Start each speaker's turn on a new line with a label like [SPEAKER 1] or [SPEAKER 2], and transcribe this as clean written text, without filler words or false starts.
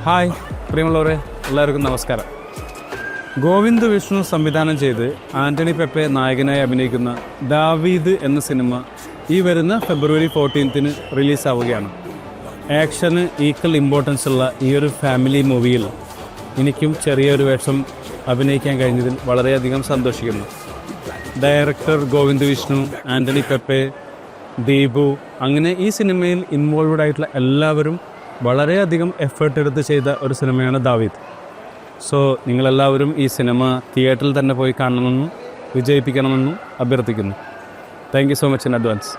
[SPEAKER 1] Hi പ്രിയമുള്ളവരെ, എല്ലാവർക്കും നമസ്കാരം. ഗോവിന്ദ് വിഷ്ണു സംവിധാനം ചെയ്ത് ആൻ്റണി പെപ്പെ നായകനായി അഭിനയിക്കുന്ന ദാവീദ് എന്ന സിനിമ ഈ വരുന്ന ഫെബ്രുവരി 14 റിലീസാവുകയാണ്. ആക്ഷന് ഈക്വൽ ഇമ്പോർട്ടൻസ് ഉള്ള ഈ ഒരു ഫാമിലി മൂവിയിൽ എനിക്കും ചെറിയൊരു വേഷം അഭിനയിക്കാൻ കഴിഞ്ഞതിൽ വളരെയധികം സന്തോഷിക്കുന്നു. ഡയറക്ടർ ഗോവിന്ദ് വിഷ്ണു, ആൻ്റണി പെപ്പെ, ദീപു, അങ്ങനെ ഈ സിനിമയിൽ ഇൻവോൾവഡ് ആയിട്ടുള്ള എല്ലാവരും വളരെയധികം എഫേർട്ട് എടുത്ത് ചെയ്ത ഒരു സിനിമയാണ് ദാവീദ്. സോ നിങ്ങളെല്ലാവരും ഈ സിനിമ തിയേറ്ററിൽ തന്നെ പോയി കാണണമെന്നും വിജയിപ്പിക്കണമെന്നും അഭ്യർത്ഥിക്കുന്നു. Thank you so much in advance.